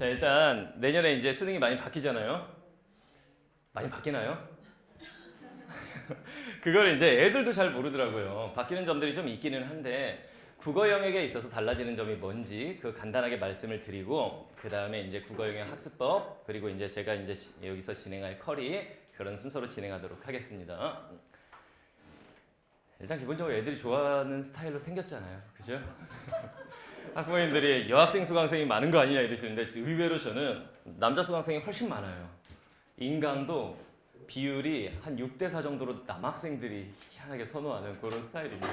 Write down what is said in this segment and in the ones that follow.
자, 일단 내년에 이제 수능이 많이 바뀌잖아요. 많이 바뀌나요? 그걸 이제 애들도 잘 모르더라고요. 바뀌는 점들이 좀 있기는 한데 국어 영역에 있어서 달라지는 점이 뭔지 그 간단하게 말씀을 드리고 그 다음에 이제 국어 영역 학습법 그리고 이제 제가 이제 여기서 진행할 커리 그런 순서로 진행하도록 하겠습니다. 일단 기본적으로 애들이 좋아하는 스타일로 생겼잖아요. 그죠? 학부모님들이 여학생 수강생이 많은 거 아니냐 이러시는데 의외로 저는 남자 수강생이 훨씬 많아요. 인강도 비율이 한 6대4 정도로 남학생들이 희한하게 선호하는 그런 스타일입니다.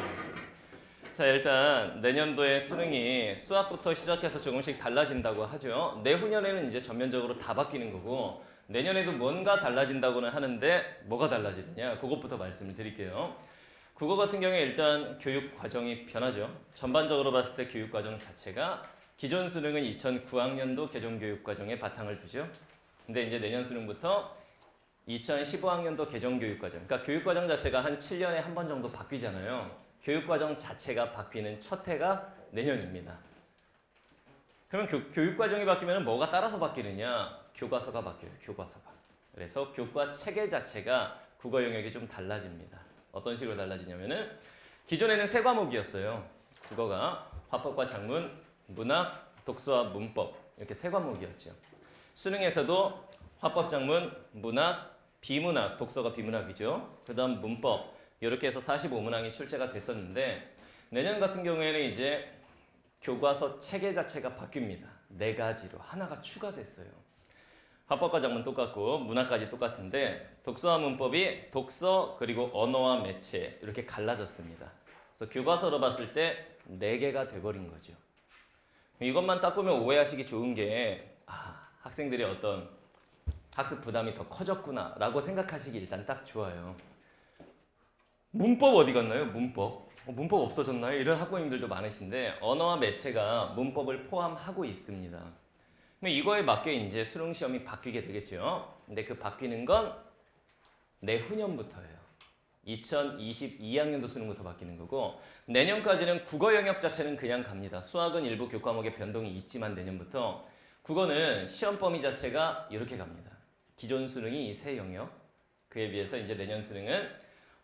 자, 일단 내년도에 수능이 수학부터 시작해서 조금씩 달라진다고 하죠. 내후년에는 이제 전면적으로 다 바뀌는 거고 내년에도 뭔가 달라진다고는 하는데 뭐가 달라지느냐 그것부터 말씀을 드릴게요. 국어 같은 경우에 일단 교육 과정이 변하죠. 전반적으로 봤을 때 교육 과정 자체가 기존 수능은 2009학년도 개정 교육 과정에 바탕을 두죠. 근데 이제 내년 수능부터 2015학년도 개정 교육 과정. 그러니까 교육 과정 자체가 한 7년에 한 번 정도 바뀌잖아요. 교육 과정 자체가 바뀌는 첫 해가 내년입니다. 그러면 교육 과정이 바뀌면 뭐가 따라서 바뀌느냐? 교과서가 바뀌어요. 교과서가. 그래서 교과 체계 자체가 국어 영역이 좀 달라집니다. 어떤 식으로 달라지냐면은 기존에는 세 과목이었어요. 국어가 화법과 작문, 문학, 독서와 문법 이렇게 세 과목이었죠. 수능에서도 화법, 작문, 문학, 비문학, 독서가 비문학이죠. 그 다음 문법 이렇게 해서 45문항이 출제가 됐었는데 내년 같은 경우에는 이제 교과서 체계 자체가 바뀝니다. 네 가지로 하나가 추가됐어요. 화법과 작문 똑같고 문학까지 똑같은데 독서와 문법이 독서 그리고 언어와 매체 이렇게 갈라졌습니다. 그래서 교과서로 봤을 때 4개가 돼버린 거죠. 이것만 딱 보면 오해하시기 좋은 게 학생들의 어떤 학습 부담이 더 커졌구나 라고 생각하시기 일단 딱 좋아요. 문법 어디 갔나요? 문법. 문법 없어졌나요? 이런 학부모님들도 많으신데 언어와 매체가 문법을 포함하고 있습니다. 이거에 맞게 이제 수능 시험이 바뀌게 되겠죠. 근데 그 바뀌는 건 내후년부터예요. 2022학년도 수능부터 바뀌는 거고 내년까지는 국어 영역 자체는 그냥 갑니다. 수학은 일부 교과목에 변동이 있지만 내년부터 국어는 시험 범위 자체가 이렇게 갑니다. 기존 수능이 이 세 영역. 그에 비해서 이제 내년 수능은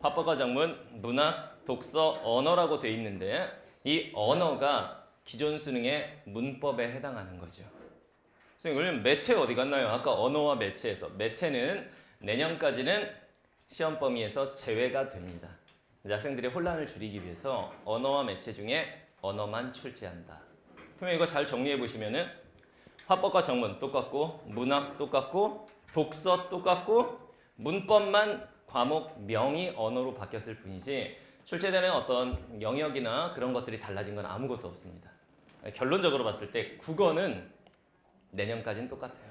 화법과 작문, 문학, 독서, 언어라고 돼 있는데 이 언어가 기존 수능의 문법에 해당하는 거죠. 그러면 매체 어디 갔나요? 아까 언어와 매체에서 매체는 내년까지는 시험 범위에서 제외가 됩니다. 학생들의 혼란을 줄이기 위해서 언어와 매체 중에 언어만 출제한다. 그러면 이거 잘 정리해 보시면은 화법과 정문 똑같고 문학 똑같고 독서 똑같고 문법만 과목명이 언어로 바뀌었을 뿐이지 출제되는 어떤 영역이나 그런 것들이 달라진 건 아무것도 없습니다. 결론적으로 봤을 때 국어는 내년까지는 똑같아요.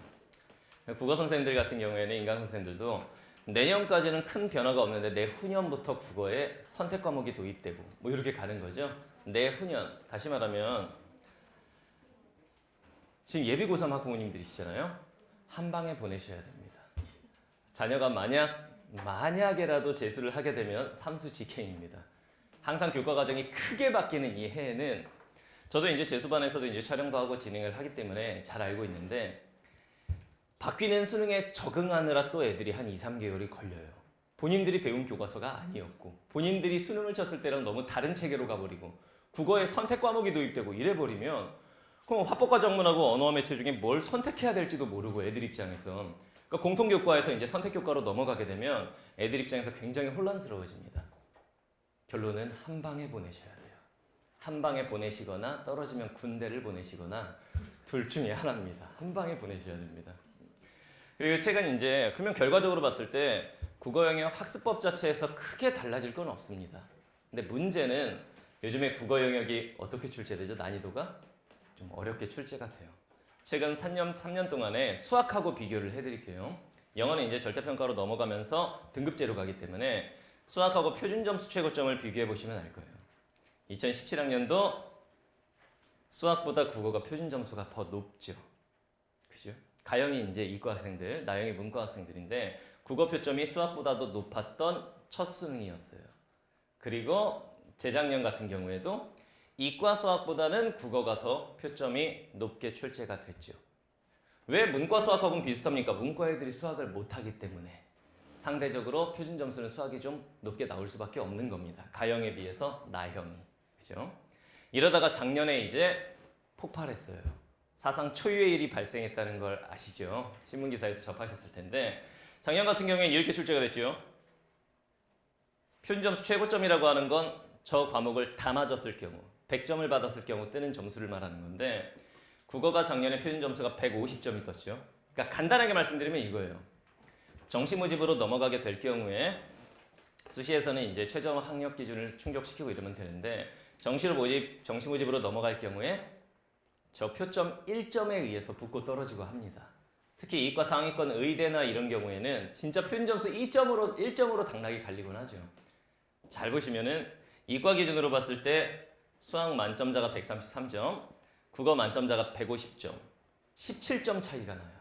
국어 선생님들 같은 경우에는 인강 선생님들도 내년까지는 큰 변화가 없는데 내후년부터 국어에 선택 과목이 도입되고 뭐 이렇게 가는 거죠. 내후년 다시 말하면 지금 예비고3 학부모님들이시잖아요. 한 방에 보내셔야 됩니다. 자녀가 만약에라도 재수를 하게 되면 삼수직행입니다. 항상 교과 과정이 크게 바뀌는 이 해에는 저도 이제 재수반에서도 이제 촬영도 하고 진행을 하기 때문에 잘 알고 있는데 바뀌는 수능에 적응하느라 또 애들이 한 2, 3개월이 걸려요. 본인들이 배운 교과서가 아니었고 본인들이 수능을 쳤을 때랑 너무 다른 체계로 가버리고 국어에 선택 과목이 도입되고 이래버리면 그럼 화법과 작문하고 언어와 매체 중에 뭘 선택해야 될지도 모르고 애들 입장에서 그러니까 공통교과에서 이제 선택교과로 넘어가게 되면 애들 입장에서 굉장히 혼란스러워집니다. 결론은 한 방에 보내셔야 돼요. 한 방에 보내시거나 떨어지면 군대를 보내시거나 둘 중에 하나입니다. 한 방에 보내셔야 됩니다. 그리고 최근 이제 그러면 결과적으로 봤을 때 국어 영역 학습법 자체에서 크게 달라질 건 없습니다. 근데 문제는 요즘에 국어 영역이 어떻게 출제되죠? 난이도가 좀 어렵게 출제가 돼요. 최근 3년 동안에 수학하고 비교를 해드릴게요. 영어는 이제 절대평가로 넘어가면서 등급제로 가기 때문에 수학하고 표준점수 최고점을 비교해 보시면 알 거예요. 2017학년도 수학보다 국어가 표준점수가 더 높죠. 그죠? 가영이 이제 이과 학생들, 나영이 문과 학생들인데 국어 표점이 수학보다도 높았던 첫 수능이었어요. 그리고 재작년 같은 경우에도 이과 수학보다는 국어가 더 표점이 높게 출제가 됐죠. 왜 문과 수학하고는 비슷합니까? 문과 애들이 수학을 못하기 때문에 상대적으로 표준 점수는 수학이 좀 높게 나올 수밖에 없는 겁니다. 가형에 비해서 나형이. 그죠? 이러다가 작년에 이제 폭발했어요. 사상 초유의 일이 발생했다는 걸 아시죠? 신문기사에서 접하셨을 텐데 작년 같은 경우에 이렇게 출제가 됐죠. 표준 점수 최고점이라고 하는 건 저 과목을 다 맞았을 경우 100점을 받았을 경우 뜨는 점수를 말하는 건데 국어가 작년에 표준 점수가 150점이 떴죠. 그러니까 간단하게 말씀드리면 이거예요. 정시 모집으로 넘어가게 될 경우에 수시에서는 이제 최저 학력 기준을 충족시키고 이러면 되는데 정시 모집으로 넘어갈 경우에 저 표점 1점에 의해서 붙고 떨어지고 합니다. 특히 이과 상위권 의대나 이런 경우에는 진짜 표준 점수 1점으로 당락이 갈리곤 하죠. 잘 보시면은 이과 기준으로 봤을 때 수학 만점자가 133점, 국어 만점자가 150점, 17점 차이가 나요.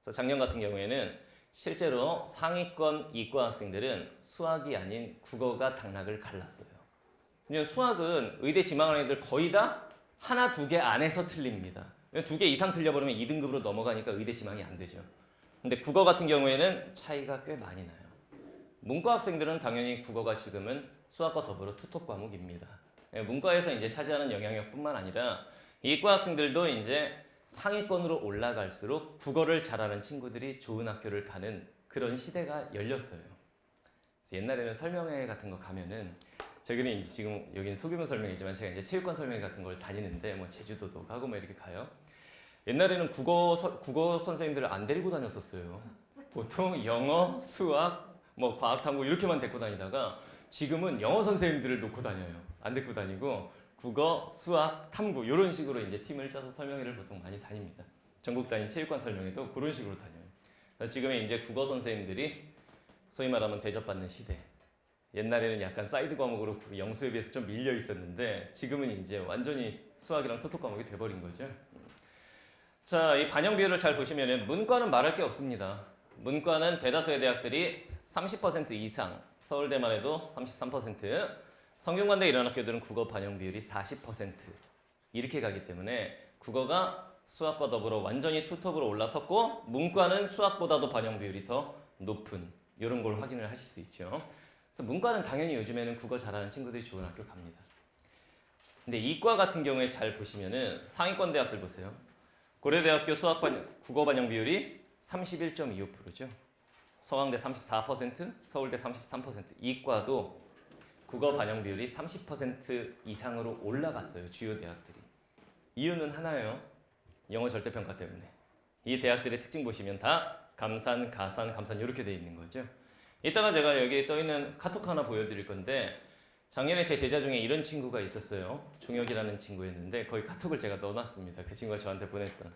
그래서 작년 같은 경우에는 실제로 상위권 이과 학생들은 수학이 아닌 국어가 당락을 갈랐어요. 왜냐면 수학은 의대 지망하는 애들 거의 다 하나, 두 개 안에서 틀립니다. 2개 이상 틀려버리면 2등급으로 넘어가니까 의대 지망이 안 되죠. 근데 국어 같은 경우에는 차이가 꽤 많이 나요. 문과 학생들은 당연히 국어가 지금은 수학과 더불어 투톱 과목입니다. 문과에서 이제 차지하는 영향력뿐만 아니라 이과 학생들도 이제 상위권으로 올라갈수록 국어를 잘하는 친구들이 좋은 학교를 가는 그런 시대가 열렸어요. 옛날에는 설명회 같은 거 가면은 저기는 이제 지금 여기는 소규모 설명이지만 제가 이제 체육관 설명회 같은 걸 다니는데 뭐 제주도도 가고 뭐 이렇게 가요. 옛날에는 국어 선생님들을 안 데리고 다녔었어요. 보통 영어, 수학, 뭐 과학, 탐구 이렇게만 데리고 다니다가 지금은 영어 선생님들을 놓고 다녀요. 안 데리고 다니고 국어, 수학, 탐구 이런 식으로 이제 팀을 짜서 설명회를 보통 많이 다닙니다. 전국 단위 체육관 설명회도 그런 식으로 다녀요. 그래서 지금은 이제 국어 선생님들이 소위 말하면 대접받는 시대. 옛날에는 약간 사이드 과목으로 영수에 비해서 좀 밀려 있었는데 지금은 이제 완전히 수학이랑 토토 과목이 돼버린 거죠. 자, 이 반영 비율을 잘 보시면은 문과는 말할 게 없습니다. 문과는 대다수의 대학들이 30% 이상, 서울대만 해도 33%, 성균관대 이런 학교들은 국어 반영 비율이 40% 이렇게 가기 때문에 국어가 수학과 더불어 완전히 투톱으로 올라섰고 문과는 수학보다도 반영 비율이 더 높은 이런 걸 확인을 하실 수 있죠. 그래서 문과는 당연히 요즘에는 국어 잘하는 친구들이 좋은 학교 갑니다. 근데 이과 같은 경우에 잘 보시면은 상위권 대학들 보세요. 고려대학교 국어 반영 비율이 31.25%죠. 서강대 34%, 서울대 33%. 이과도 국어 반영 비율이 30% 이상으로 올라갔어요. 주요 대학들이. 이유는 하나예요. 영어 절대평가 때문에. 이 대학들의 특징 보시면 다 감산, 가산, 감산 이렇게 돼 있는 거죠. 이따가 제가 여기에 떠있는 카톡 하나 보여드릴 건데 작년에 제 제자 중에 이런 친구가 있었어요. 종혁이라는 친구였는데 거기 카톡을 제가 넣어놨습니다. 그 친구가 저한테 보냈던.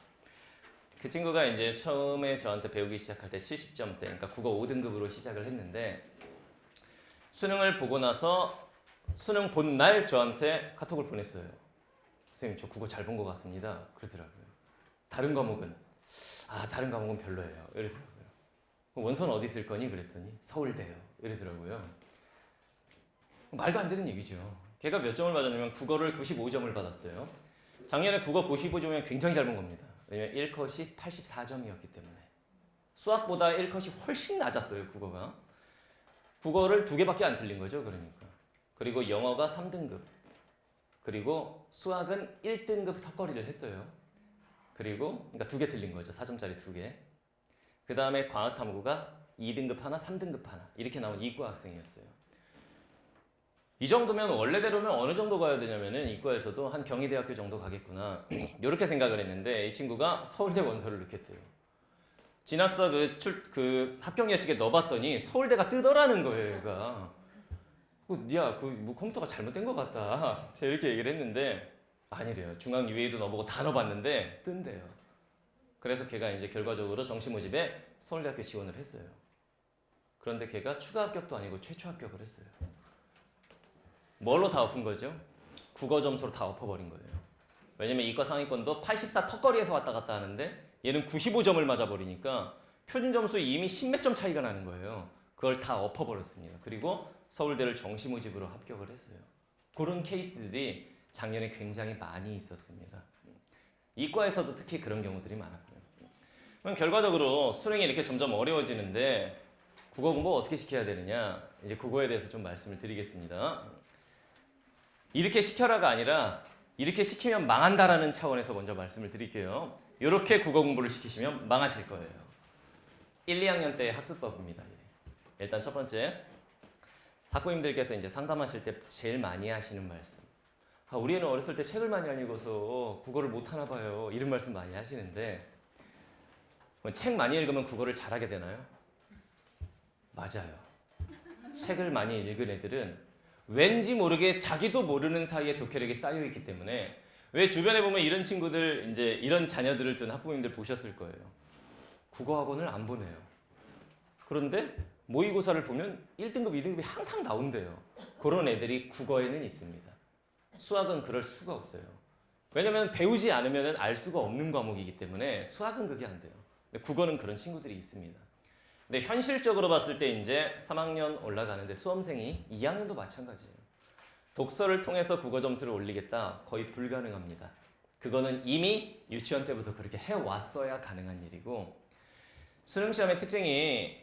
그 친구가 이제 처음에 저한테 배우기 시작할 때 70점대, 그러니까 국어 5등급으로 시작을 했는데 수능을 보고 나서 수능 본 날 저한테 카톡을 보냈어요. 선생님 저 국어 잘 본 것 같습니다. 그러더라고요. 다른 과목은? 다른 과목은 별로예요. 이러더라고요. 원서는 어디 쓸 거니? 그랬더니 서울대요. 이러더라고요. 말도 안 되는 얘기죠. 걔가 몇 점을 받았냐면 국어를 95점을 받았어요. 작년에 국어 95점이면 굉장히 잘 본 겁니다. 왜냐면 1컷이 84점이었기 때문에. 수학보다 1컷이 훨씬 낮았어요, 국어가. 국어를 2개밖에 안 틀린 거죠, 그러니까. 그리고 영어가 3등급. 그리고 수학은 1등급 턱걸이를 했어요. 그리고 그러니까 2개 틀린 거죠, 4점짜리 2개. 그 다음에 과학탐구가 2등급 하나, 3등급 하나 이렇게 나온 이과 학생이었어요. 이 정도면 원래대로면 어느 정도 가야 되냐면은 이과에서도 한 경희대학교 정도 가겠구나 이렇게 생각을 했는데 이 친구가 서울대 원서를 넣겠대요. 진학사 그 합격 예측에 넣어봤더니 서울대가 뜨더라는 거예요, 얘가. 야, 뭐 컴퓨터가 잘못된 것 같다. 제가 이렇게 얘기를 했는데 아니래요. 중앙 UA도 넣어보고 다 넣어봤는데 뜬대요. 그래서 걔가 이제 결과적으로 정시 모집에 서울대학교 지원을 했어요. 그런데 걔가 추가 합격도 아니고 최초 합격을 했어요. 뭘로 다 엎은 거죠? 국어 점수로 다 엎어버린 거예요. 왜냐면 이과 상위권도 84 턱걸이에서 왔다 갔다 하는데 얘는 95점을 맞아버리니까 표준 점수 이미 10몇 점 차이가 나는 거예요. 그걸 다 엎어버렸습니다. 그리고 서울대를 정시 모집으로 합격을 했어요. 그런 케이스들이 작년에 굉장히 많이 있었습니다. 이과에서도 특히 그런 경우들이 많았고요. 그럼 결과적으로 수능이 이렇게 점점 어려워지는데 국어 공부 어떻게 시켜야 되느냐? 이제 그거에 대해서 좀 말씀을 드리겠습니다. 이렇게 시켜라가 아니라 이렇게 시키면 망한다라는 차원에서 먼저 말씀을 드릴게요. 이렇게 국어 공부를 시키시면 망하실 거예요. 1, 2학년 때의 학습법입니다. 일단 첫 번째, 학부모님들께서 이제 상담하실 때 제일 많이 하시는 말씀. 우리 애는 어렸을 때 책을 많이 안 읽어서 국어를 못 하나 봐요. 이런 말씀 많이 하시는데 책 많이 읽으면 국어를 잘하게 되나요? 맞아요. 책을 많이 읽은 애들은 왠지 모르게 자기도 모르는 사이에 독해력이 쌓여 있기 때문에 왜 주변에 보면 이런 친구들 이제 이런 자녀들을 둔 학부모님들 보셨을 거예요. 국어 학원을 안 보내요. 그런데 모의고사를 보면 1등급, 2등급이 항상 나온대요. 그런 애들이 국어에는 있습니다. 수학은 그럴 수가 없어요. 왜냐면 배우지 않으면 알 수가 없는 과목이기 때문에 수학은 그게 안 돼요. 근데 국어는 그런 친구들이 있습니다. 근데 현실적으로 봤을 때 이제 3학년 올라가는데 수험생이 2학년도 마찬가지예요. 독서를 통해서 국어 점수를 올리겠다 거의 불가능합니다. 그거는 이미 유치원 때부터 그렇게 해왔어야 가능한 일이고 수능시험의 특징이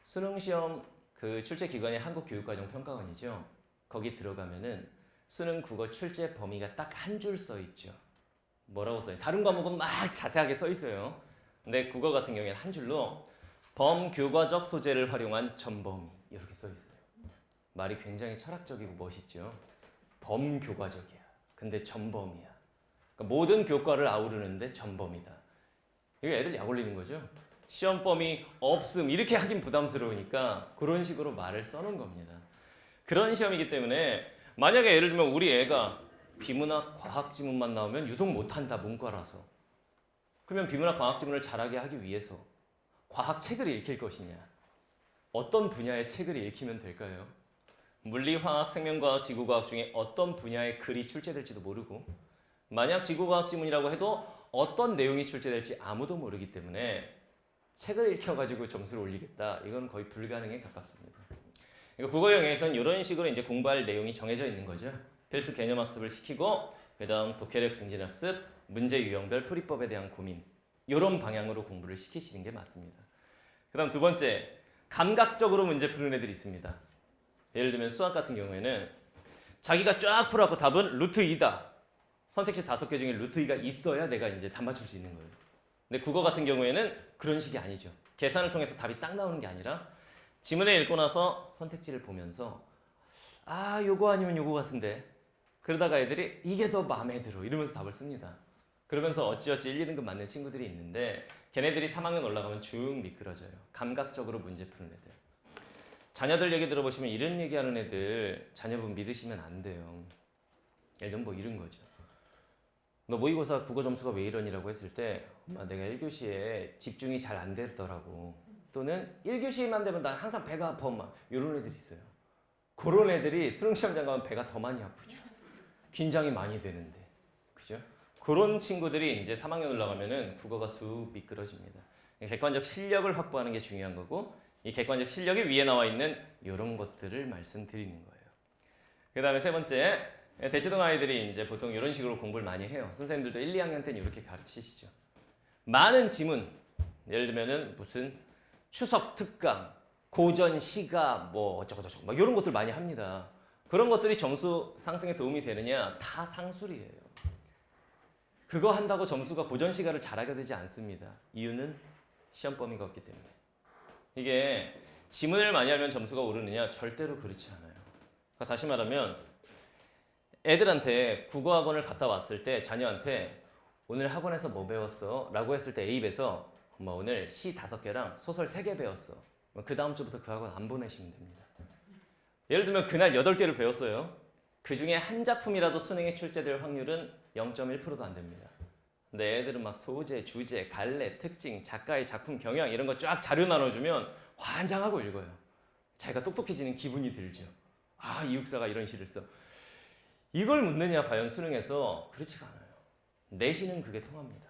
수능시험 그 출제 기관이 한국교육과정평가원이죠. 거기 들어가면은 수능 국어 출제 범위가 딱 한 줄 써 있죠. 뭐라고 써요? 다른 과목은 막 자세하게 써 있어요. 근데 국어 같은 경우에는 한 줄로 범교과적 소재를 활용한 전범위 이렇게 써 있어요. 말이 굉장히 철학적이고 멋있죠. 범교과적이야. 근데 전범위야. 그러니까 모든 교과를 아우르는데 전범이다. 이거 애들 약 올리는 거죠. 시험 범위 없음 이렇게 하긴 부담스러우니까 그런 식으로 말을 써놓은 겁니다. 그런 시험이기 때문에 만약에 예를 들면 우리 애가 비문학 과학 지문만 나오면 유독 못한다 문과라서 그러면 비문학 과학 지문을 잘하게 하기 위해서 과학 책을 읽힐 것이냐 어떤 분야의 책을 읽히면 될까요? 물리, 화학, 생명과학, 지구과학 중에 어떤 분야의 글이 출제될지도 모르고 만약 지구과학 지문이라고 해도 어떤 내용이 출제될지 아무도 모르기 때문에 책을 읽혀가지고 점수를 올리겠다 이건 거의 불가능에 가깝습니다. 국어 영역에서는 이런 식으로 이제 공부할 내용이 정해져 있는 거죠. 필수 개념 학습을 시키고 그다음 독해력 증진 학습, 문제 유형별 풀이법에 대한 고민 이런 방향으로 공부를 시키시는 게 맞습니다. 그다음 두 번째, 감각적으로 문제 푸는 애들이 있습니다. 예를 들면 수학 같은 경우에는 자기가 쫙 풀어갖고 답은 루트 2다. 선택지 5개 중에 루트 2가 있어야 내가 이제 답 맞출 수 있는 거예요. 근데 국어 같은 경우에는 그런 식이 아니죠. 계산을 통해서 답이 딱 나오는 게 아니라 지문을 읽고 나서 선택지를 보면서 요거 아니면 요거 같은데 그러다가 애들이 이게 더 마음에 들어 이러면서 답을 씁니다. 그러면서 어찌어찌 1, 2등급 맞는 친구들이 있는데 걔네들이 3학년 올라가면 쭉 미끄러져요. 감각적으로 문제 푸는 애들. 자녀들 얘기 들어보시면 이런 얘기하는 애들 자녀분 믿으시면 안 돼요. 예를 들면 뭐 이런 거죠. 너 모의고사 국어 점수가 왜 이러니라고 했을 때 엄마 내가 1교시에 집중이 잘 안 되더라고. 또는 1교시만 되면 나 항상 배가 아파 엄마. 이런 애들이 있어요. 그런 애들이 수능시험장 가면 배가 더 많이 아프죠. 긴장이 많이 되는데. 그죠? 그런 친구들이 이제 3학년 올라가면은 국어가 쑥 미끄러집니다. 객관적 실력을 확보하는 게 중요한 거고 이 객관적 실력이 위에 나와 있는 이런 것들을 말씀드리는 거예요. 그 다음에 세 번째, 대치동 아이들이 이제 보통 이런 식으로 공부를 많이 해요. 선생님들도 1, 2학년 때는 이렇게 가르치시죠. 많은 지문, 예를 들면은 무슨 추석 특강, 고전 시가 뭐 어쩌고저쩌고 막 이런 것들 많이 합니다. 그런 것들이 점수 상승에 도움이 되느냐? 다 상술이에요. 그거 한다고 점수가 고전 시가를 잘하게 되지 않습니다. 이유는 시험 범위가 없기 때문에. 이게 지문을 많이 하면 점수가 오르느냐? 절대로 그렇지 않아요. 그러니까 다시 말하면 애들한테 국어학원을 갔다 왔을 때 자녀한테 오늘 학원에서 뭐 배웠어? 라고 했을 때 A입에서 엄마 오늘 시 5개랑 소설 3개 배웠어. 그 다음 주부터 그 학원 안 보내시면 됩니다. 예를 들면 그날 8개를 배웠어요. 그 중에 한 작품이라도 수능에 출제될 확률은 0.1%도 안 됩니다. 근데 애들은 막 소재, 주제, 갈래, 특징, 작가의 작품 경향 이런 거 쫙 자료 나눠주면 환장하고 읽어요. 자기가 똑똑해지는 기분이 들죠. 이육사가 이런 시를 써. 이걸 묻느냐 과연 수능에서 그렇지가 않아요. 내신은 그게 통합니다.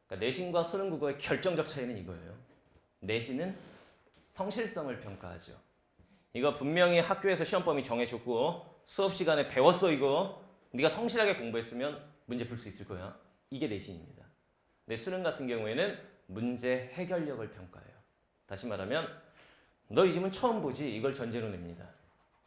그러니까 내신과 수능 국어의 결정적 차이는 이거예요. 내신은 성실성을 평가하죠. 이거 분명히 학교에서 시험 범위 정해줬고 수업 시간에 배웠어 이거. 네가 성실하게 공부했으면 문제 풀 수 있을 거야. 이게 내신입니다. 근데 수능 같은 경우에는 문제 해결력을 평가해요. 다시 말하면 너 이 지문 처음 보지? 이걸 전제로 냅니다.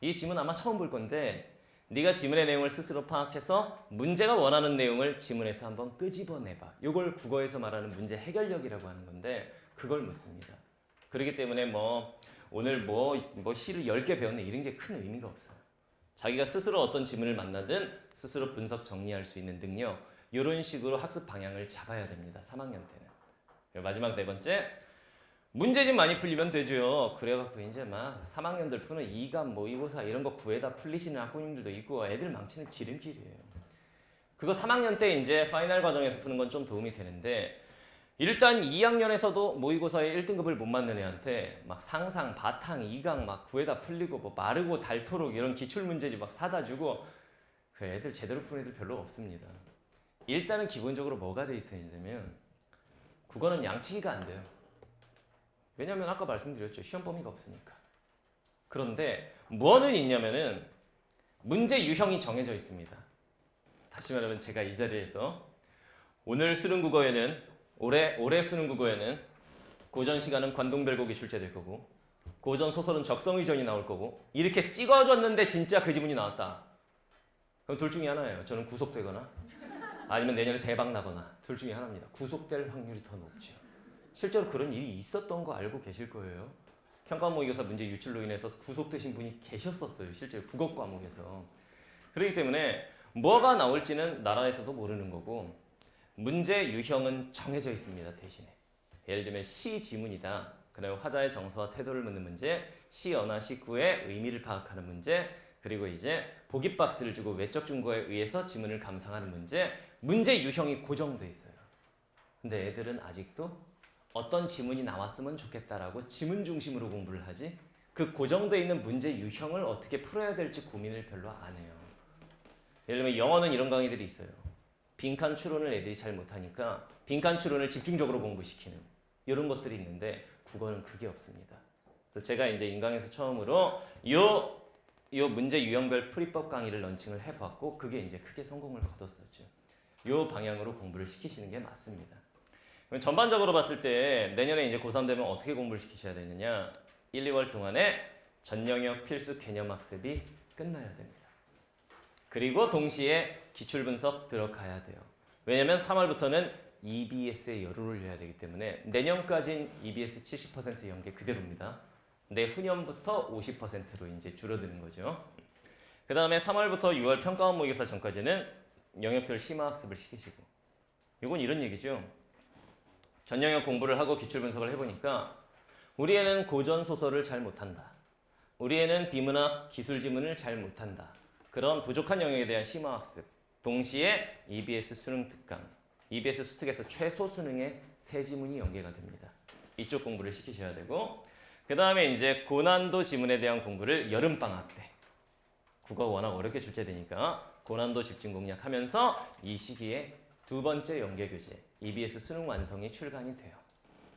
이 지문 아마 처음 볼 건데 네가 지문의 내용을 스스로 파악해서 문제가 원하는 내용을 지문에서 한번 끄집어내봐. 이걸 국어에서 말하는 문제 해결력이라고 하는 건데 그걸 묻습니다. 그렇기 때문에 오늘 시를 10개 배웠네 이런 게 큰 의미가 없어요. 자기가 스스로 어떤 지문을 만나든 스스로 분석 정리할 수 있는 능력 이런 식으로 학습 방향을 잡아야 됩니다. 3학년 때는. 마지막 네 번째 문제집 많이 풀리면 되죠. 그래갖고 이제 막 3학년들 푸는 이감 모의고사 이런 거 구해다 풀리시는 학부모님들도 있고 애들 망치는 지름길이에요. 그거 3학년 때 이제 파이널 과정에서 푸는 건 좀 도움이 되는데 일단 2학년에서도 모의고사에 1등급을 못 맞는 애한테 막 상상, 바탕, 이강 막 구해다 풀리고 마르고 닳도록 이런 기출문제집 막 사다 주고 그 애들 제대로 푸는 애들 별로 없습니다. 일단은 기본적으로 뭐가 돼 있어야 되냐면 국어는 양치기가 안 돼요. 왜냐면 아까 말씀드렸죠. 시험 범위가 없으니까. 그런데 뭐는 있냐면은 문제 유형이 정해져 있습니다. 다시 말하면 제가 이 자리에서 오늘 수능 국어에는 올해 수능 국어에는 고전 시간은 관동별곡이 출제될 거고 고전 소설은 적성의전이 나올 거고 이렇게 찍어줬는데 진짜 그 지문이 나왔다. 그럼 둘 중에 하나예요. 저는 구속되거나 아니면 내년에 대박 나거나 둘 중에 하나입니다. 구속될 확률이 더 높죠. 실제로 그런 일이 있었던 거 알고 계실 거예요. 평가 모의고사 문제 유출로 인해서 구속되신 분이 계셨었어요. 실제로 국어 과목에서. 그렇기 때문에 뭐가 나올지는 나라에서도 모르는 거고 문제 유형은 정해져 있습니다. 대신에. 예를 들면 시 지문이다. 그다음에 화자의 정서와 태도를 묻는 문제, 시 언어 시구의 의미를 파악하는 문제, 그리고 이제 보기 박스를 주고 외적 증거에 의해서 지문을 감상하는 문제 유형이 고정돼 있어요. 근데 애들은 아직도 어떤 지문이 나왔으면 좋겠다라고 지문 중심으로 공부를 하지 그 고정되어 있는 문제 유형을 어떻게 풀어야 될지 고민을 별로 안 해요. 예를 들면 영어는 이런 강의들이 있어요. 빈칸 추론을 애들이 잘 못하니까 빈칸 추론을 집중적으로 공부시키는 이런 것들이 있는데 국어는 그게 없습니다. 그래서 제가 이제 인강에서 처음으로 요 문제 유형별 풀이법 강의를 런칭을 해봤고 그게 이제 크게 성공을 거뒀었죠. 요 방향으로 공부를 시키시는 게 맞습니다. 전반적으로 봤을 때 내년에 이제 고3 되면 어떻게 공부를 시키셔야 되느냐 1, 2월 동안에 전 영역 필수 개념 학습이 끝나야 됩니다. 그리고 동시에 기출 분석 들어가야 돼요. 왜냐면 3월부터는 EBS에 열을 올려야 되기 때문에 내년까지는 EBS 70% 연계 그대로입니다. 내후년부터 50%로 이제 줄어드는 거죠. 그 다음에 3월부터 6월 평가원 모의고사 전까지는 영역별 심화 학습을 시키시고 이건 이런 얘기죠. 전 영역 공부를 하고 기출 분석을 해보니까 우리 애는 고전 소설을 잘 못한다. 우리 애는 비문학 기술 지문을 잘 못한다. 그런 부족한 영역에 대한 심화 학습. 동시에 EBS 수능 특강, EBS 수특에서 최소 수능에 세 지문이 연계가 됩니다. 이쪽 공부를 시키셔야 되고 그 다음에 이제 고난도 지문에 대한 공부를 여름방학 때 국어 워낙 어렵게 출제되니까 고난도 집중 공략하면서 이 시기에 두 번째 연계교재 EBS 수능 완성이 출간이 돼요.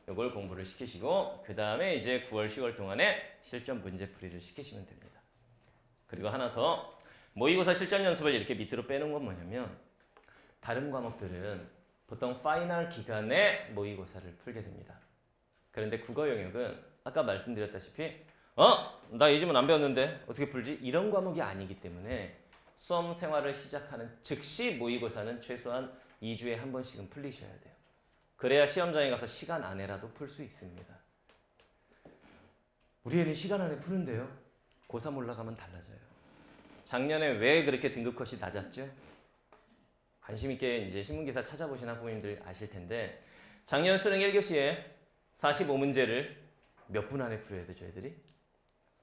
이걸 공부를 시키시고 그 다음에 이제 9월, 10월 동안에 실전 문제풀이를 시키시면 됩니다. 그리고 하나 더 모의고사 실전 연습을 이렇게 밑으로 빼는 건 뭐냐면 다른 과목들은 보통 파이널 기간에 모의고사를 풀게 됩니다. 그런데 국어 영역은 아까 말씀드렸다시피 나 이 지문 안 배웠는데 어떻게 풀지? 이런 과목이 아니기 때문에 수험 생활을 시작하는 즉시 모의고사는 최소한 2주에 한 번씩은 풀리셔야 돼요. 그래야 시험장에 가서 시간 안에라도 풀 수 있습니다. 우리 애는 시간 안에 푸는데요. 고3 올라가면 달라져요. 작년에 왜 그렇게 등급컷이 낮았죠? 관심 있게 이제 신문기사 찾아보신 학부모님들 아실 텐데 작년 수능 1교시에 45문제를 몇 분 안에 풀어야 되죠, 애들이?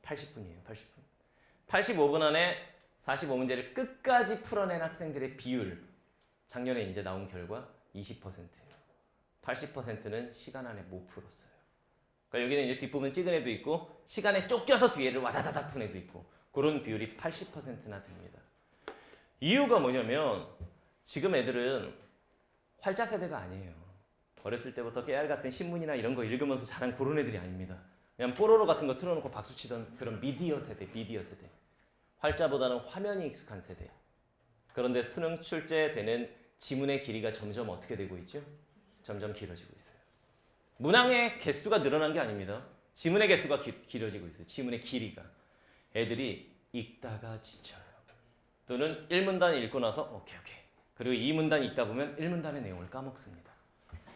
80분이에요, 80분. 85분 안에 45문제를 끝까지 풀어낸 학생들의 비율 작년에 이제 나온 결과 20%예요. 80%는 시간 안에 못 풀었어요. 그러니까 여기는 이제 뒷부분 찍은 애도 있고 시간에 쫓겨서 뒤에를 와다다닥 푼 애도 있고 그런 비율이 80%나 됩니다. 이유가 뭐냐면 지금 애들은 활자 세대가 아니에요. 어렸을 때부터 깨알 같은 신문이나 이런 거 읽으면서 자란 그런 애들이 아닙니다. 그냥 뽀로로 같은 거 틀어놓고 박수치던 그런 미디어 세대. 활자보다는 화면이 익숙한 세대. 그런데 수능 출제되는 지문의 길이가 점점 어떻게 되고 있죠? 점점 길어지고 있어요. 문항의 개수가 늘어난 게 아닙니다. 지문의 개수가 길어지고 있어요. 지문의 길이가. 애들이 읽다가 지쳐요. 또는 1문단 읽고 나서 오케이. 그리고 2문단 읽다 보면 1문단의 내용을 까먹습니다.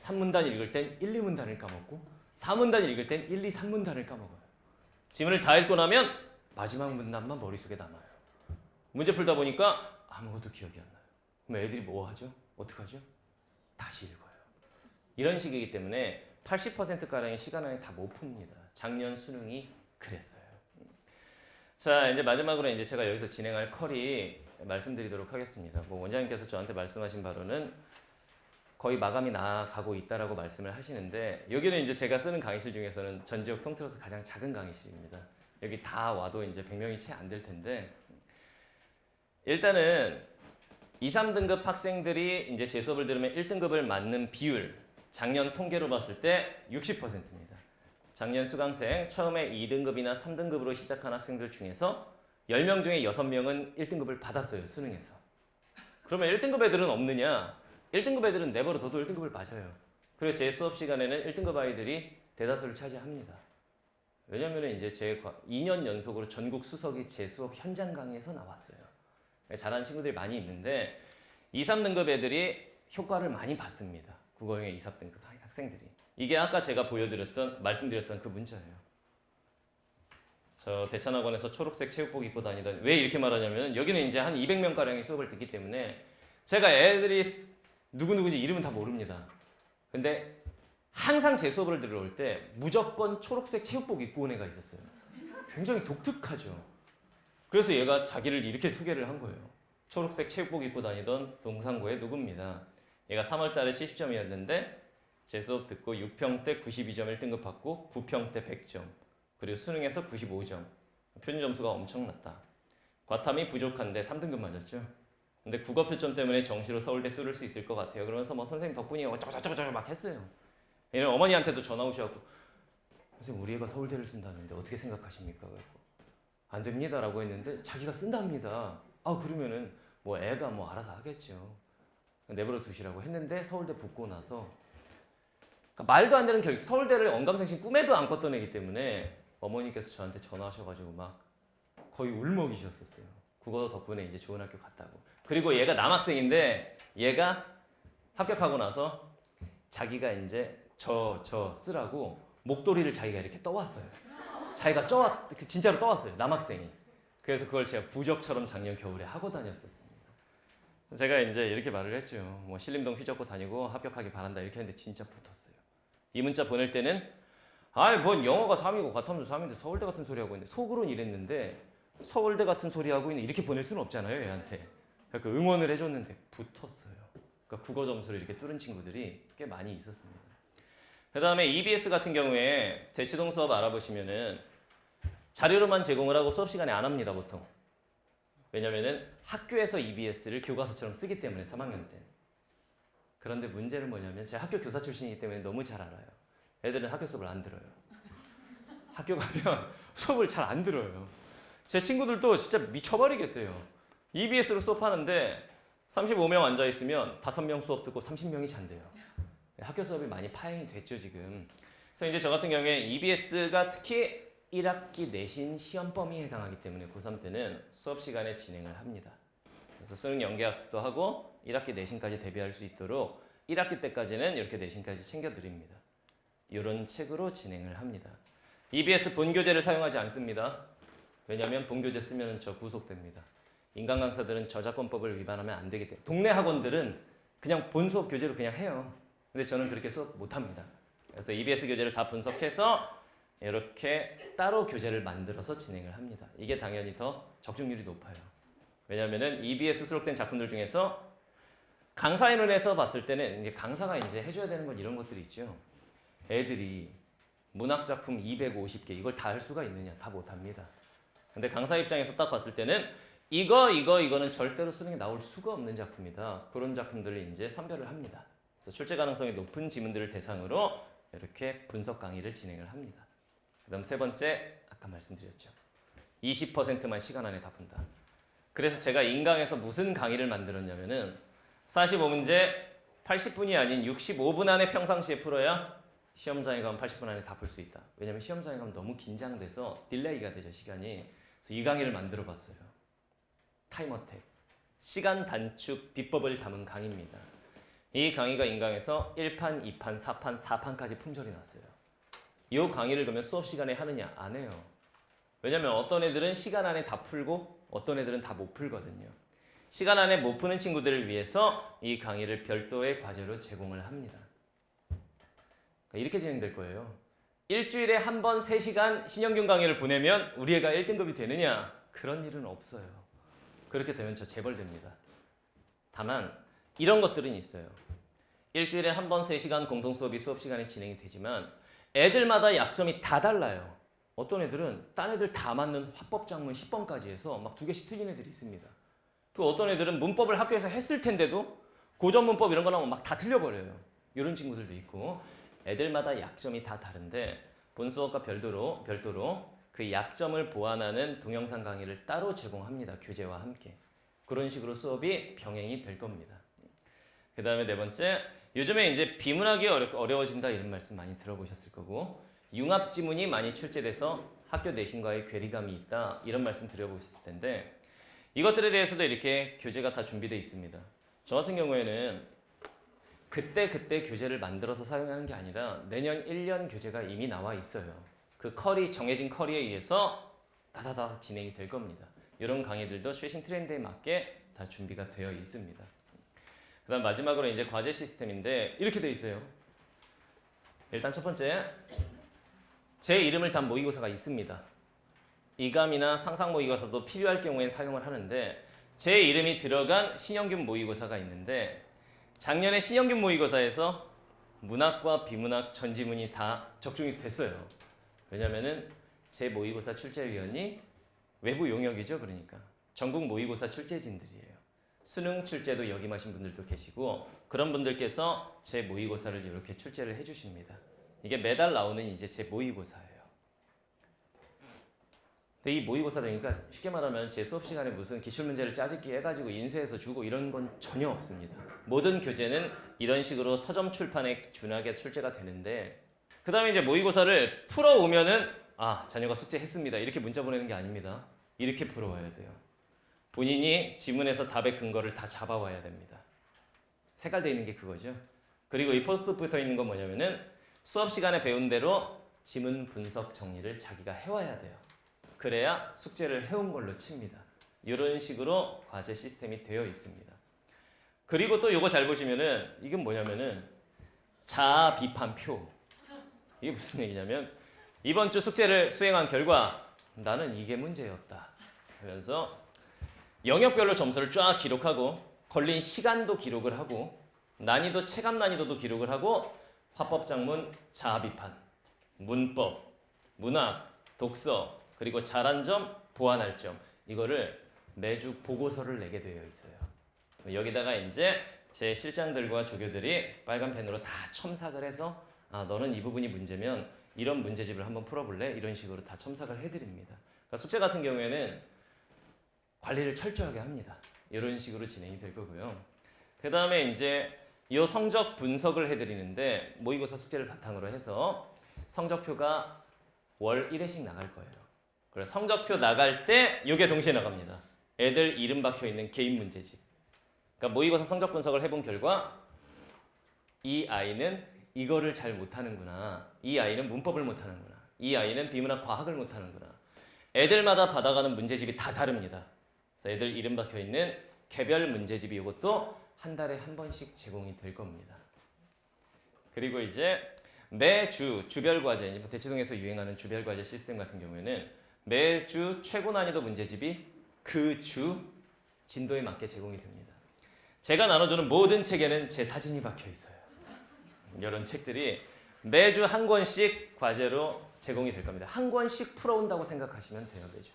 3문단 읽을 땐 1, 2문단을 까먹고 4문단 읽을 땐 1, 2, 3문단을 까먹어요. 지문을 다 읽고 나면 마지막 문단만 머릿속에 남아요. 문제 풀다 보니까 아무것도 기억이 안 나요. 그럼 애들이 뭐 하죠? 어떡하죠? 다시 읽어요. 이런 식이기 때문에 80%가량의 시간 안에 다 못 풉니다. 작년 수능이 그랬어요. 자, 이제 마지막으로 이제 제가 여기서 진행할 컬이 말씀드리도록 하겠습니다. 뭐 원장님께서 저한테 말씀하신 바로는 거의 마감이 나가고 있다라고 말씀을 하시는데, 여기는 이제 제가 쓰는 강의실 중에서는 전 지역 통틀어서 가장 작은 강의실입니다. 여기 다 와도 이제 100명이 채 안 될 텐데, 일단은 2, 3등급 학생들이 이제 제 수업을 들으면 1등급을 맞는 비율, 작년 통계로 봤을 때 60%입니다. 작년 수강생 처음에 2등급이나 3등급으로 시작한 학생들 중에서 10명 중에 6명은 1등급을 받았어요, 수능에서. 그러면 1등급 애들은 없느냐? 1등급 애들은 내버려 둬도 1등급을 맞아요. 그래서 제 수업 시간에는 1등급 아이들이 대다수를 차지합니다. 왜냐면 이제 제 2년 연속으로 전국 수석이 제 수업 현장 강의에서 나왔어요. 잘하는 친구들이 많이 있는데 2, 3등급 애들이 효과를 많이 봤습니다. 국어형의 2, 3등급 학생들이. 이게 아까 제가 말씀드렸던 그 문자예요. 저 대찬학원에서 초록색 체육복 입고 다니던, 왜 이렇게 말하냐면 여기는 이제 한 200명가량의 수업을 듣기 때문에 제가 애들이 누구누구인지 이름은 다 모릅니다. 근데 항상 제 수업을 들어올 때 무조건 초록색 체육복 입고 온 애가 있었어요. 굉장히 독특하죠. 그래서 얘가 자기를 이렇게 소개를 한 거예요. 초록색 체육복 입고 다니던 동산고의 누구입니다. 얘가 3월 달에 70점이었는데 제 수업 듣고 6평 때 92점 1등급 받고 9평 때 100점, 그리고 수능에서 95점. 표준 점수가 엄청났다. 과탐이 부족한데 3등급 맞았죠. 근데 국어 표점 때문에 정시로 서울대 뚫을 수 있을 것 같아요. 그러면서 뭐 선생님 덕분이에요. 어쩌고저쩌고 막 했어요. 얘는 어머니한테도 전화 오셔갖고, 선생님 우리 애가 서울대를 쓴다는데 어떻게 생각하십니까? 그래갖고 안 됩니다 라고 했는데 자기가 쓴답니다. 아, 그러면은 뭐 애가 뭐 알아서 하겠죠. 내버려 두시라고 했는데 서울대 붙고 나서, 그러니까 말도 안 되는 결국 서울대를 언감생심 꿈에도 안 꿨던 애기 때문에 어머니께서 저한테 전화하셔가지고 막 거의 울먹이셨었어요. 국어 덕분에 이제 좋은 학교 갔다고. 그리고 얘가 남학생인데 얘가 합격하고 나서 자기가 이제 저 쓰라고 목도리를 자기가 이렇게 떠왔어요. 자기가 진짜로 떠왔어요, 남학생이. 그래서 그걸 제가 부적처럼 작년 겨울에 하고 다녔었습니다. 제가 이제 이렇게 말을 했죠. 뭐 신림동 휘젓고 다니고 합격하기 바란다 이렇게 했는데 진짜 붙었어요. 이 문자 보낼 때는 뭔 영어가 3이고 과탐도 3인데 서울대 같은 소리 하고 있는데, 속으로는 이랬는데 서울대 같은 소리 하고 있는 이렇게 보낼 수는 없잖아요, 얘한테. 그러니까 응원을 해줬는데 붙었어요. 그러니까 국어 점수를 이렇게 뚫은 친구들이 꽤 많이 있었습니다. 그 다음에 EBS 같은 경우에 대치동 수업 알아보시면은 자료로만 제공을 하고 수업 시간에 안 합니다, 보통. 왜냐면은 학교에서 EBS를 교과서처럼 쓰기 때문에 3학년 때. 그런데 문제는 뭐냐면 제가 학교 교사 출신이기 때문에 너무 잘 알아요. 애들은 학교 수업을 안 들어요. 학교 가면 수업을 잘 안 들어요. 제 친구들도 진짜 미쳐버리겠대요. EBS로 수업하는데 35명 앉아있으면 5명 수업 듣고 30명이 잔대요. 학교 수업이 많이 파행이 됐죠, 지금. 그래서 이제 저 같은 경우에 EBS가 특히 1학기 내신 시험 범위에 해당하기 때문에 고3 때는 수업 시간에 진행을 합니다. 그래서 수능 연계학습도 하고 1학기 내신까지 대비할 수 있도록 1학기 때까지는 이렇게 내신까지 챙겨드립니다. 이런 책으로 진행을 합니다. EBS 본교재를 사용하지 않습니다. 왜냐하면 본교재 쓰면 저 구속됩니다. 인간 강사들은 저작권법을 위반하면 안 되기 때문에. 동네 학원들은 그냥 본 수업 교재로 그냥 해요. 근데 저는 그렇게 수업 못합니다. 그래서 EBS 교재를 다 분석해서 이렇게 따로 교재를 만들어서 진행을 합니다. 이게 당연히 더 적중률이 높아요. 왜냐하면 EBS 수록된 작품들 중에서 강사의 눈에서 봤을 때는 이제 강사가 이제 해줘야 되는 건 이런 것들이 있죠. 애들이 문학 작품 250개 이걸 다 할 수가 있느냐? 다 못합니다. 근데 강사 입장에서 딱 봤을 때는 이거는 절대로 수능에 나올 수가 없는 작품이다. 그런 작품들을 이제 선별을 합니다. 그래서 출제 가능성이 높은 지문들을 대상으로 이렇게 분석 강의를 진행을 합니다. 그다음 세 번째, 아까 말씀드렸죠. 20%만 시간 안에 다 푼다. 그래서 제가 인강에서 무슨 강의를 만들었냐면은 45문제 80분이 아닌 65분 안에 평상시에 풀어야 시험장에 가면 80분 안에 다 풀 수 있다. 왜냐면 시험장에 가면 너무 긴장돼서 딜레이가 되죠, 시간이. 그래서 이 강의를 만들어 봤어요. 타임어택. 시간 단축 비법을 담은 강의입니다. 이 강의가 인강에서 1판, 2판, 4판, 4판까지 품절이 났어요. 이 강의를 그러면 수업 시간에 하느냐? 안 해요. 왜냐면 어떤 애들은 시간 안에 다 풀고 어떤 애들은 다 못 풀거든요. 시간 안에 못 푸는 친구들을 위해서 이 강의를 별도의 과제로 제공을 합니다. 이렇게 진행될 거예요. 일주일에 한 번 3시간 신영균 강의를 보내면 우리 애가 1등급이 되느냐? 그런 일은 없어요. 그렇게 되면 저 재벌됩니다. 다만 이런 것들은 있어요. 일주일에 한 번 3시간 공동 수업이 수업 시간에 진행이 되지만 애들마다 약점이 다 달라요. 어떤 애들은 딴 애들 다 맞는 화법 작문 10번까지 해서 막 2개씩 틀린 애들이 있습니다. 그 어떤 애들은 문법을 학교에서 했을 텐데도 고전 문법 이런 거 나오면 막 다 틀려버려요. 이런 친구들도 있고 애들마다 약점이 다 다른데 본 수업과 별도로 그 약점을 보완하는 동영상 강의를 따로 제공합니다. 교재와 함께. 그런 식으로 수업이 병행이 될 겁니다. 그 다음에 네 번째, 요즘에 이제 비문학이 어려워진다 이런 말씀 많이 들어보셨을 거고 융합 지문이 많이 출제돼서 학교 내신과의 괴리감이 있다 이런 말씀 드려보셨을 텐데 이것들에 대해서도 이렇게 교재가 다 준비되어 있습니다. 저 같은 경우에는 그때 교재를 만들어서 사용하는 게 아니라 내년 1년 교재가 이미 나와 있어요. 그 정해진 커리에 의해서 다다다 진행이 될 겁니다. 이런 강의들도 최신 트렌드에 맞게 다 준비가 되어 있습니다. 그 다음 마지막으로 이제 과제 시스템인데 이렇게 되어 있어요. 일단 첫 번째, 제 이름을 단 모의고사가 있습니다. 이감이나 상상 모의고사도 필요할 경우엔 사용을 하는데 제 이름이 들어간 신영균 모의고사가 있는데 작년에 신영균 모의고사에서 문학과 비문학 전지문이 다 적중이 됐어요. 왜냐면은 제 모의고사 출제위원이 외부 용역이죠. 그러니까 전국 모의고사 출제진들이에요. 수능 출제도 역임하신 분들도 계시고 그런 분들께서 제 모의고사를 이렇게 출제를 해주십니다. 이게 매달 나오는 이제 제 모의고사예요. 근데 이 모의고사를 그러니까 쉽게 말하면 제 수업 시간에 무슨 기출문제를 짜집기 해가지고 인쇄해서 주고 이런 건 전혀 없습니다. 모든 교재는 이런 식으로 서점 출판에 준하게 출제가 되는데 그 다음에 이제 모의고사를 풀어오면은 자녀가 숙제했습니다. 이렇게 문자 보내는 게 아닙니다. 이렇게 풀어와야 돼요. 본인이 지문에서 답의 근거를 다 잡아와야 됩니다. 색깔되어 있는 게 그거죠. 그리고 이 포스트잇 붙어 있는 건 뭐냐면은 수업 시간에 배운 대로 지문 분석 정리를 자기가 해와야 돼요. 그래야 숙제를 해온 걸로 칩니다. 이런 식으로 과제 시스템이 되어 있습니다. 그리고 또 이거 잘 보시면은 이건 뭐냐면은 자아 비판표. 이게 무슨 얘기냐면 이번 주 숙제를 수행한 결과 나는 이게 문제였다. 하면서 영역별로 점수를 쫙 기록하고 걸린 시간도 기록을 하고 난이도 체감 난이도도 기록을 하고 화법 작문 자아 비판, 문법, 문학, 독서 그리고 잘한 점, 보완할 점 이거를 매주 보고서를 내게 되어 있어요. 여기다가 이제 제 실장들과 조교들이 빨간 펜으로 다 첨삭을 해서 너는 이 부분이 문제면 이런 문제집을 한번 풀어볼래? 이런 식으로 다 첨삭을 해드립니다. 그러니까 숙제 같은 경우에는 관리를 철저하게 합니다. 이런 식으로 진행이 될 거고요. 그 다음에 이제 이 성적 분석을 해드리는데 모의고사 숙제를 바탕으로 해서 성적표가 월 1회씩 나갈 거예요. 그래서 성적표 나갈 때 이게 동시에 나갑니다. 애들 이름 박혀 있는 개인 문제집. 그러니까 모의고사 성적 분석을 해본 결과 이 아이는 이거를 잘 못하는구나. 이 아이는 문법을 못하는구나. 이 아이는 비문학 과학을 못하는구나. 애들마다 받아가는 문제집이 다 다릅니다. 그래서 애들 이름 박혀 있는 개별 문제집이 이것도 한 달에 한 번씩 제공이 될 겁니다. 그리고 이제 매주 주별 과제, 대치동에서 유행하는 주별 과제 시스템 같은 경우에는 매주 최고 난이도 문제집이 그 주 진도에 맞게 제공이 됩니다. 제가 나눠주는 모든 책에는 제 사진이 박혀 있어요. 이런 책들이 매주 한 권씩 과제로 제공이 될 겁니다. 한 권씩 풀어온다고 생각하시면 돼요, 매주.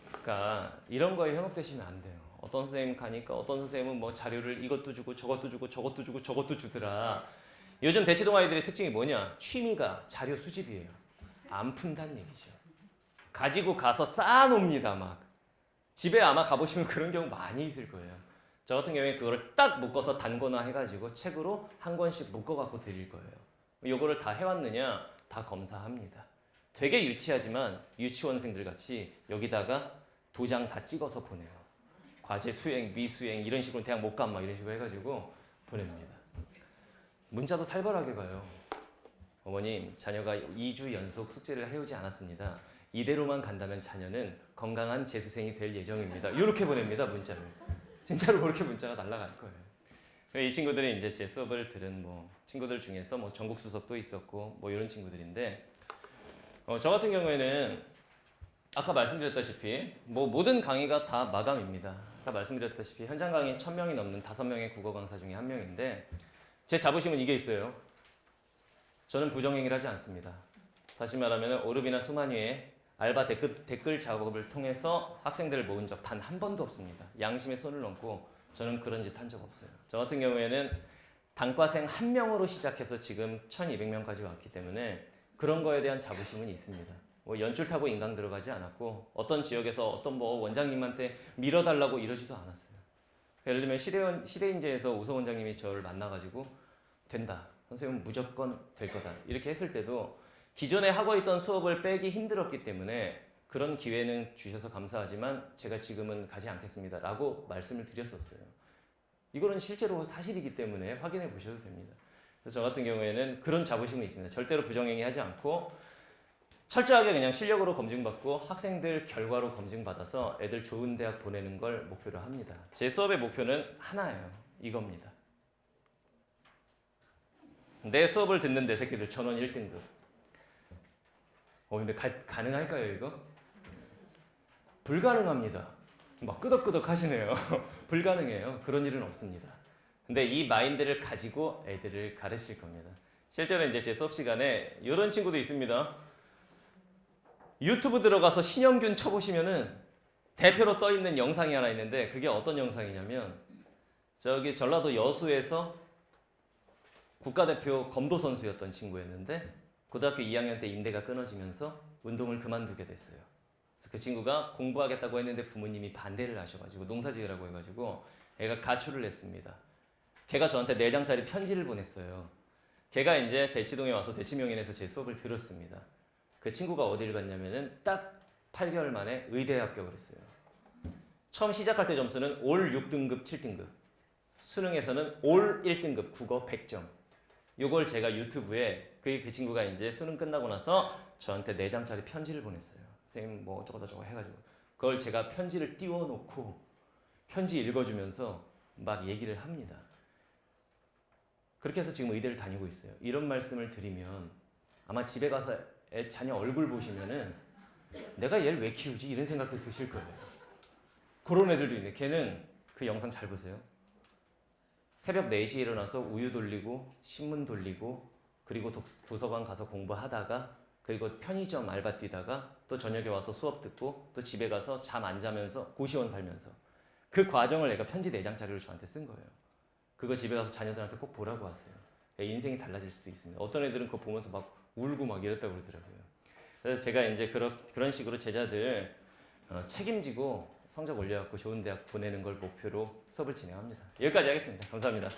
그러니까 이런 거에 현혹되시면 안 돼요. 어떤 선생님 가니까 어떤 선생님은 뭐 자료를 이것도 주고 저것도 주고 저것도 주고 저것도 주더라. 요즘 대치동 아이들의 특징이 뭐냐? 취미가 자료 수집이에요. 안 푼다는 얘기죠. 가지고 가서 쌓아놉니다, 막. 집에 아마 가보시면 그런 경우 많이 있을 거예요. 저 같은 경우에 그거를 딱 묶어서 단권화 해가지고 책으로 한 권씩 묶어갖고 드릴 거예요. 요거를 다 해왔느냐 다 검사합니다. 되게 유치하지만 유치원생들 같이 여기다가 도장 다 찍어서 보내요. 과제 수행, 미수행 이런 식으로 대학 못 간 막 이런 식으로 해가지고 보냅니다. 문자도 살벌하게 가요. 어머님, 자녀가 2주 연속 숙제를 해오지 않았습니다. 이대로만 간다면 자녀는 건강한 재수생이 될 예정입니다. 이렇게 보냅니다, 문자를. 진짜로 그렇게 문자가 날아갈 거예요. 이 친구들이 이제 제 수업을 들은 친구들 중에서 전국 수석도 있었고 이런 친구들인데, 저 같은 경우에는 아까 말씀드렸다시피 모든 강의가 다 마감입니다. 아까 말씀드렸다시피 현장 강의 1000명이 넘는 5명의 국어 강사 중에 한 명인데 제 자부심은 이게 있어요. 저는 부정행위를 하지 않습니다. 다시 말하면 오르비나 수만위의 알바 댓글 작업을 통해서 학생들을 모은 적 단 한 번도 없습니다. 양심에 손을 얹고 저는 그런 짓 한 적 없어요. 저 같은 경우에는 단과생 1명으로 시작해서 지금 1200명까지 왔기 때문에 그런 거에 대한 자부심은 있습니다. 연출 타고 인강 들어가지 않았고 어떤 지역에서 어떤 원장님한테 밀어달라고 이러지도 않았어요. 예를 들면 시대인재에서 우서 원장님이 저를 만나가지고 된다. 선생님은 무조건 될 거다. 이렇게 했을 때도 기존에 하고 있던 수업을 빼기 힘들었기 때문에 그런 기회는 주셔서 감사하지만 제가 지금은 가지 않겠습니다. 라고 말씀을 드렸었어요. 이거는 실제로 사실이기 때문에 확인해 보셔도 됩니다. 그래서 저 같은 경우에는 그런 자부심은 있습니다. 절대로 부정행위 하지 않고 철저하게 그냥 실력으로 검증받고 학생들 결과로 검증받아서 애들 좋은 대학 보내는 걸 목표로 합니다. 제 수업의 목표는 하나예요. 이겁니다. 내 수업을 듣는 내 새끼들 전원 1등급. 근데 가능할까요 이거? 불가능합니다. 막 끄덕끄덕 하시네요. 불가능해요. 그런 일은 없습니다. 근데 이 마인드를 가지고 애들을 가르칠 겁니다. 실제로 이제 제 수업 시간에 이런 친구도 있습니다. 유튜브 들어가서 신영균 쳐보시면은 대표로 떠 있는 영상이 하나 있는데 그게 어떤 영상이냐면 저기 전라도 여수에서 국가대표 검도 선수였던 친구였는데 고등학교 2학년 때 인대가 끊어지면서 운동을 그만두게 됐어요. 그래서 그 친구가 공부하겠다고 했는데 부모님이 반대를 하셔가지고 농사지으라고 해가지고 애가 가출을 했습니다. 걔가 저한테 4장짜리 편지를 보냈어요. 걔가 이제 대치동에 와서 대치명인에서 제 수업을 들었습니다. 그 친구가 어디를 갔냐면은 딱 8개월 만에 의대에 합격을 했어요. 처음 시작할 때 점수는 올 6등급 7등급, 수능에서는 올 1등급 국어 100점. 요걸 제가 유튜브에 그 친구가 이제 수능 끝나고 나서 저한테 4장짜리 편지를 보냈어요. 선생님 어쩌고저쩌고 해가지고 그걸 제가 편지를 띄워놓고 편지 읽어주면서 막 얘기를 합니다. 그렇게 해서 지금 의대를 다니고 있어요. 이런 말씀을 드리면 아마 집에 가서 자녀 얼굴 보시면은 내가 얘를 왜 키우지? 이런 생각도 드실 거예요. 그런 애들도 있네. 걔는 그 영상 잘 보세요. 새벽 4시에 일어나서 우유 돌리고 신문 돌리고 그리고 도서관 가서 공부하다가 그리고 편의점 알바 뛰다가 또 저녁에 와서 수업 듣고 또 집에 가서 잠 안 자면서 고시원 살면서 그 과정을 내가 편지 4장짜리로 저한테 쓴 거예요. 그거 집에 가서 자녀들한테 꼭 보라고 하세요. 인생이 달라질 수도 있습니다. 어떤 애들은 그거 보면서 막 울고 막 이랬다고 그러더라고요. 그래서 제가 이제 그런 식으로 제자들 책임지고 성적 올려갖고 좋은 대학 보내는 걸 목표로 수업을 진행합니다. 여기까지 하겠습니다. 감사합니다.